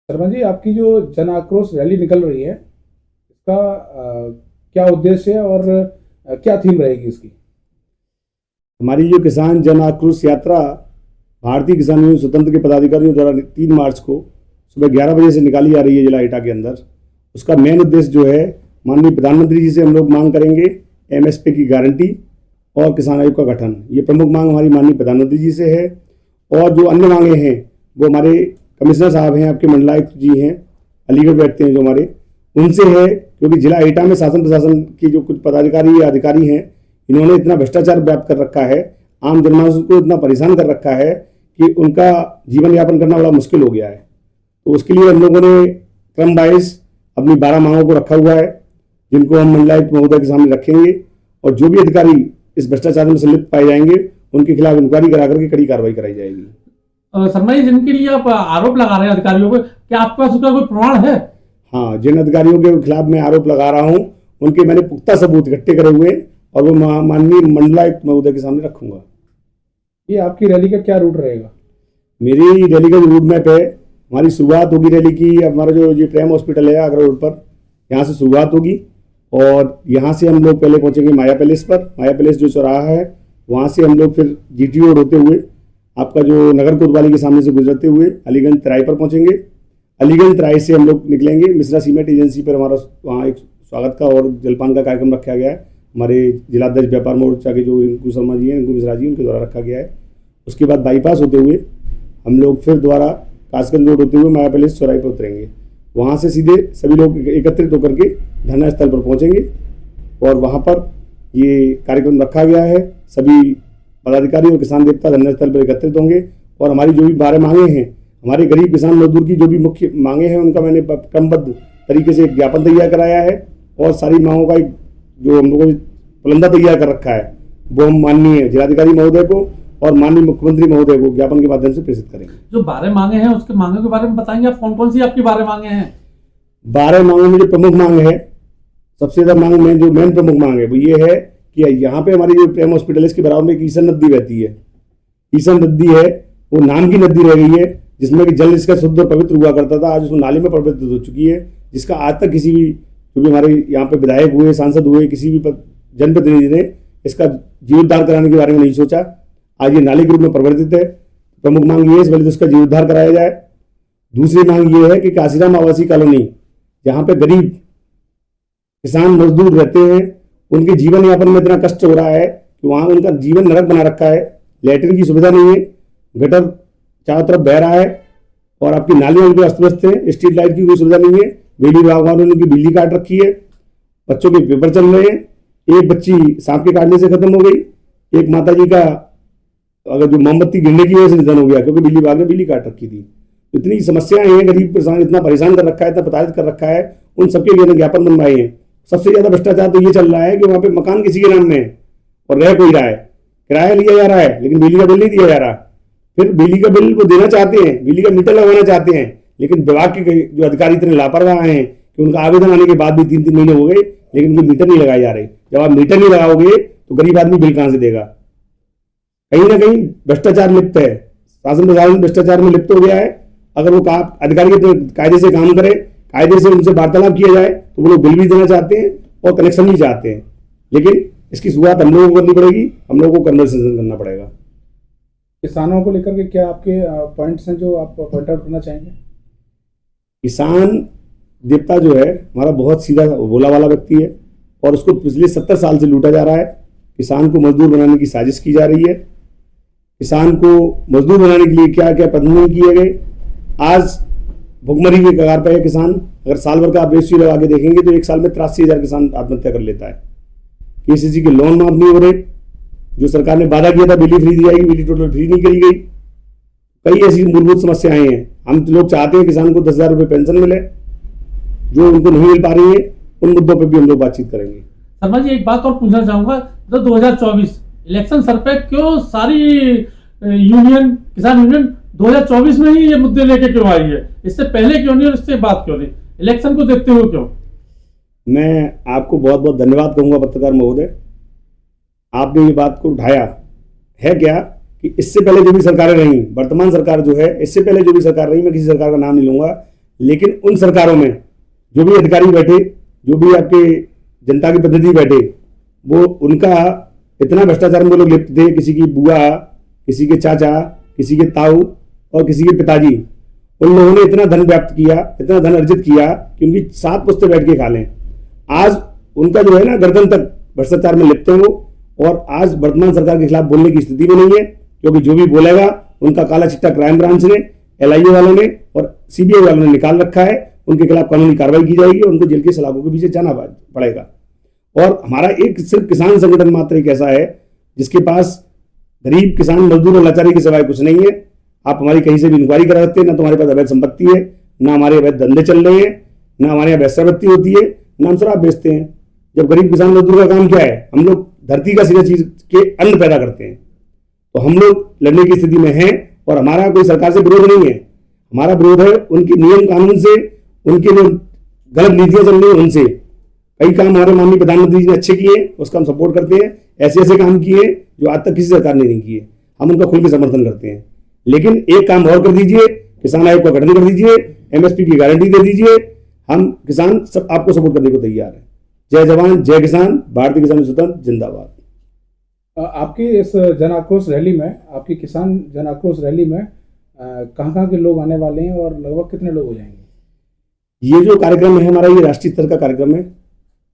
शर्मा जी, आपकी जो जन आक्रोश रैली निकल रही है, इसका क्या उद्देश्य है और क्या थीम रहेगी इसकी? हमारी जो किसान जन आक्रोश यात्रा भारतीय किसान यूनियन स्वतंत्र के पदाधिकारियों द्वारा 3 मार्च को सुबह 11 बजे से निकाली जा रही है जिला एटा के अंदर। उसका मेन उद्देश्य जो है, माननीय प्रधानमंत्री जी से हम लोग मांग करेंगे एमएसपी की गारंटी और किसान आयोग का गठन। ये प्रमुख मांग हमारी माननीय प्रधानमंत्री जी से है। और जो अन्य मांगे हैं वो हमारे कमिश्नर साहब हैं, आपके मंडलायुक्त जी हैं, अलीगढ़ बैठते हैं जो हमारे, उनसे है। क्योंकि जिला एटा में शासन प्रशासन के जो कुछ पदाधिकारी या अधिकारी हैं, इन्होंने इतना भ्रष्टाचार व्याप्त कर रखा है, आम जनमानस को इतना परेशान कर रखा है कि उनका जीवन यापन करना बड़ा मुश्किल हो गया है। तो उसके लिए हम लोगों ने क्रम वाइज अपनी 12 मांगों को रखा हुआ है, जिनको हम मंडलायुक्त महोदय के सामने रखेंगे। और जो भी अधिकारी इस भ्रष्टाचार में संलिप्त पाए जाएंगे, उनके खिलाफ इंक्वायरी करा करके कड़ी कार्रवाई कराई जाएगी। शर्मा जी, जिनके लिए आप आरोप लगा रहे हैं अधिकारियों पर, क्या आपके पास उसका कोई प्रमाण है? हाँ, जिन अधिकारियों के खिलाफ मैं आरोप लगा रहा हूँ, उनके मैंने पुख्ता सबूत इकट्ठे करे हुए और वो माननीय मंडलायुक्त महोदय के सामने रखूंगा। ये आपकी रैली का क्या रूट रहेगा? मेरी रैली का जो रूट मैप है, हमारी शुरुआत होगी रैली की, हमारा जो ये प्रेम हॉस्पिटल है आगरा रोड पर, यहाँ से शुरुआत होगी। और यहाँ से हम लोग पहले पहुँचेंगे माया पैलेस पर। माया पैलेस जो चौराहा है, वहाँ से हम लोग फिर जीटी रोड होते हुए आपका जो नगर कोतवाली के सामने से गुजरते हुए अलीगंज तराई पर पहुँचेंगे। अलीगंज तराई से हम लोग निकलेंगे मिश्रा सीमेंट एजेंसी पर। हमारा वहाँ एक स्वागत का और जलपान का कार्यक्रम रखा गया है। हमारे जिलाध्यक्ष व्यापार मोर्चा के जो रिंकू शर्मा जी हैं, रिंकू मिश्रा जी, उनके द्वारा रखा गया है। उसके बाद बाईपास होते हुए हम लोग फिर दोबारा कासगंज रोड होते हुए माया पैलेस चौराहे पर उतरेंगे। वहाँ से सीधे सभी लोग एकत्रित होकर के धरना स्थल पर पहुँचेंगे और वहाँ पर ये कार्यक्रम रखा गया है। सभी पदाधिकारी और किसान देवता धरना स्थल पर एकत्रित होंगे और हमारी जो भी 12 मांगे हैं, हमारे गरीब किसान मजदूर की जो भी मुख्य मांगे हैं, उनका मैंने क्रमबद्ध तरीके से एक ज्ञापन तैयार कराया है। और सारी मांगों का एक जो हम लोगों ने पुलंदा तैयार कर रखा है, वो हम माननीय जिलाधिकारी महोदय को और माननीय मुख्यमंत्री महोदय को ज्ञापन के माध्यम से प्रेषित करेंगे। जो 12 मांगे हैं, उसके मांगों के बारे में बताएंगे आप? कौन कौन सी आपकी 12 मांगे हैं? 12 मांगों में जो प्रमुख मांग है, सबसे ज्यादा मांग में जो मेन प्रमुख मांग है वो ये है कि यहाँ पे हमारी जो प्रेम हॉस्पिटल है, इसके बराबर में एक ईसन नदी बहती है। ईसन नदी है, वो नाम की नदी रह गई है, जिसमें कि जल इसका शुद्ध और पवित्र हुआ करता था। आज उसको नाले में परिवर्तित हो चुकी है, जिसका आज तक किसी भी जो भी हमारे यहाँ पे विधायक हुए, सांसद हुए, किसी भी जनप्रतिनिधि ने इसका जीवोद्धार कराने के बारे में नहीं सोचा। आज ये नाले के रूप में परिवर्तित है। प्रमुख मांग ये है, इस वजह से उसका जीवोद्धार कराया जाए। दूसरी मांग ये है कि काशीराम आवासीय कॉलोनी, जहाँ पे गरीब किसान मजदूर रहते हैं, उनके जीवन यापन में इतना कष्ट हो रहा है कि वहाँ उनका जीवन नरक बना रखा है। लैट्रिन की सुविधा नहीं है, गटर चारों तरफ बह रहा है और आपकी नालियां उनके अस्त व्यस्त है, स्ट्रीट लाइट की कोई सुविधा नहीं है, बिजली विभाग वालों ने उनकी बिजली काट रखी है, बच्चों के पेपर चल रहे हैं, एक बच्ची सांप के काटने से खत्म हो गई, एक माता जी का अगर जो मोमबत्ती गिरने की वजह से निधन हो गया क्योंकि बिजली विभाग ने बिजली काट रखी थी। इतनी समस्याएं हैं, गरीब किसान इतना परेशान कर रखा है, इतना प्रताड़ित कर रखा है, उन सबके लिए ज्ञापन बनवाए हैं। सबसे ज्यादा भ्रष्टाचार तो ये चल रहा है कि वहाँ पे मकान किसी के नाम में है और रह कोई रहा है, किराया लिया जा रहा है लेकिन बिजली का बिल नहीं दिया जा रहा। फिर बिजली का बिल वो देना चाहते हैं, बिजली का मीटर लगवाना चाहते हैं, लेकिन विभाग के जो अधिकारी इतने लापरवाह हैं कि उनका आवेदन आने के बाद भी 3-3 महीने हो गए लेकिन उनके मीटर नहीं लगाए जा रहे। जब आप मीटर नहीं लगाओगे तो गरीब आदमी बिल कहां से देगा? कहीं ना कहीं भ्रष्टाचार लिप्त है, शासन प्रशासन भ्रष्टाचार में लिप्त हो गया है। अगर वो अधिकारी कायदे से काम करे, कायदे से उनसे वार्तालाप किया जाए तो वो लोग बिल भी देना चाहते हैं और कनेक्शन भी चाहते हैं। लेकिन इसकी शुरुआत हम लोगों को करनी पड़ेगी, हम लोगों को कन्वर्सेशन करना पड़ेगा। किसानों को लेकर के क्या आपके पॉइंट्स हैं जो आप पॉइंट आउट करना चाहेंगे? किसान देवता जो है हमारा बहुत सीधा भोला वाला व्यक्ति है और उसको पिछले 70 साल से लूटा जा रहा है। किसान को मजदूर बनाने की साजिश की जा रही है। किसान को मजदूर बनाने के लिए क्या क्या कदम किए गए। आज भुखमरी के कगार पर है किसान। अगर साल भर का आप रेशियो लगा के देखेंगे तो एक साल में 83,000 किसान आत्महत्या कर लेता है। केसीसी के लोन माफ नहीं हो रहे, जो सरकार ने वादा किया था बिजली फ्री दी जाएगी, बिजली टोटल फ्री नहीं करी गई। कई ऐसी मूलभूत समस्याएं हैं। हम लोग चाहते हैं किसान को 10,000 रुपये पेंशन मिले, जो उनको नहीं मिल पा रही है। उन मुद्दों पर भी हम लोग बातचीत करेंगे। शर्मा जी, एक बात और पूछना चाहूंगा, तो 2024 इलेक्शन सर पे क्यों सारी यूनियन, किसान यूनियन 2024 में ही ये मुद्दे लेके क्यों आई है? इससे पहले क्यों नहीं और इससे बात क्यों नहीं? इलेक्शन को देखते हुए क्यों? मैं आपको बहुत बहुत धन्यवाद कहूंगा पत्रकार महोदय, आपने ये बात को उठाया है। क्या कि इससे पहले जो भी सरकारें रही, वर्तमान सरकार जो है, इससे पहले जो भी सरकार रही, मैं किसी सरकार का नाम नहीं लूंगा, लेकिन उन सरकारों में जो भी अधिकारी बैठे, जो भी आपके जनता के प्रतिनिधि बैठे, वो उनका इतना भ्रष्टाचार में वो लोग लिप्त थे, किसी की बुआ, किसी के चाचा, किसी के ताऊ और किसी के पिताजी, उन लोगों ने इतना धन व्याप्त किया, इतना धन अर्जित किया कि उनकी 7 पुश्ते बैठ के खा लें। आज उनका जो है ना गर्दन तक भ्रष्टाचार में लिप्त है वो, और आज वर्तमान सरकार के खिलाफ बोलने की स्थिति में नहीं है, क्योंकि जो भी बोलेगा उनका काला चिट्टा क्राइम ब्रांच ने, LIA वालों ने और CBI वालों ने निकाल रखा है। उनके खिलाफ कानूनी कार्रवाई की जाएगी और उनको जेल के सलाखों के पीछे जाना पड़ेगा। और हमारा एक सिर्फ किसान संगठन मात्र एक ऐसा है जिसके पास गरीब किसान मजदूर और लाचारी के सिवाय कुछ नहीं है। आप हमारी कहीं से भी इंक्वायरी करा सकते हैं, ना तो हमारे पास अवैध संपत्ति है, ना हमारे अवैध धंधे चल रहे हैं, ना हमारे यहाँ वेश्यावृत्ति होती है, ना हम शराब बेचते हैं। जब गरीब किसान मजदूर का काम क्या है, हम लोग धरती का सीधा चीज के अन्न पैदा करते हैं, तो हम लोग लड़ने की स्थिति में हैं। और हमारा कोई सरकार से विरोध नहीं है, हमारा विरोध है उनके नियम कानून से, उनके जो गलत नीतियां चल रही है उनसे। कई काम हमारे माननीय प्रधानमंत्री जी ने अच्छे किए, उसका हम सपोर्ट करते हैं। ऐसे ऐसे काम किए जो आज तक किसी सरकार ने नहीं किए, हम उनका खुल के समर्थन करते हैं। लेकिन एक काम और कर दीजिए, किसान आयोग का गठन कर दीजिए, MSP की गारंटी दे दीजिए, हम किसान सब आपको सपोर्ट करने को तैयार है। जय जवान जय किसान, भारतीय किसान स्वतंत्र जिंदाबाद। आपकी इस जन आक्रोश रैली में, आपकी किसान जन आक्रोश रैली में कहाँ के लोग आने वाले हैं और लगभग कितने लोग हो जाएंगे? ये जो कार्यक्रम है हमारा, ये राष्ट्रीय स्तर का कार्यक्रम है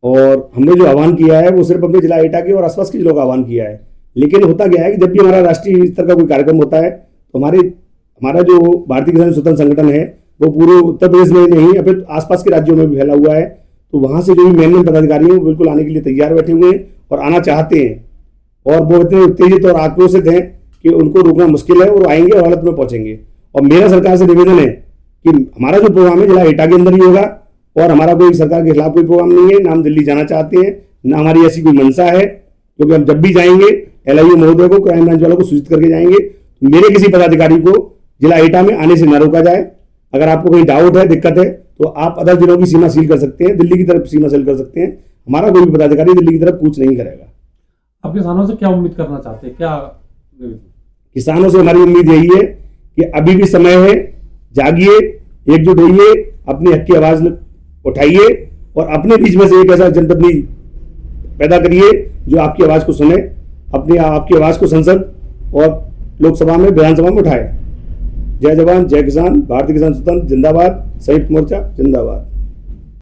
और हमने जो आह्वान किया है वो सिर्फ अपने जिला एटा के और आसपास के जिलों का आह्वान किया है। लेकिन होता क्या है कि जब भी हमारा राष्ट्रीय स्तर का कोई कार्यक्रम होता है तो हमारा जो भारतीय किसान स्वतंत्र संगठन है वो पूरे उत्तर प्रदेश में नहीं, फिर आसपास के राज्यों में भी फैला हुआ है। तो वहां से जो भी मेन पदाधिकारी हैं वो बिल्कुल आने के लिए तैयार बैठे हुए हैं और आना चाहते हैं, और वो इतने उत्तेजित और आक्रोशित हैं कि उनको रोकना मुश्किल है, और आएंगे और हालत में पहुंचेंगे। और मेरा सरकार से निवेदन है कि हमारा जो प्रोग्राम है जिला एटा के अंदर ही होगा, और हमारा कोई सरकार के खिलाफ कोई प्रोग्राम नहीं है, ना हम दिल्ली जाना चाहते हैं, ना हमारी ऐसी कोई मंशा है, क्योंकि हम जब भी जाएंगे LIA महोदय को, क्राइम ब्रांच वालों को सूचित करके जाएंगे। मेरे किसी पदाधिकारी को जिला एटा में आने से न रोका जाए। अगर आपको कोई डाउट है, दिक्कत है, तो आप अदर जिलों की सीमा सील कर सकते हैं, दिल्ली की तरफ सीमा सील कर सकते हैं। हमारा कोई भी पदाधिकारी दिल्ली की तरफ कूच नहीं करेगा। आप किसानों से क्या उम्मीद करना चाहते हैं? क्या किसानों से हमारी उम्मीद यही है कि अभी भी समय है, जागिए, एकजुट होइए, अपनी हक की आवाज उठाइए और अपने बीच में से एक ऐसा जनप्रतिनिधि पैदा करिए जो आपकी आवाज को सुने, आपकी आवाज को संसद और लोकसभा में, विधानसभा में उठाए। जय जवान जय किसान, भारतीय किसान स्वतंत्र जिंदाबाद, संयुक्त मोर्चा जिंदाबाद।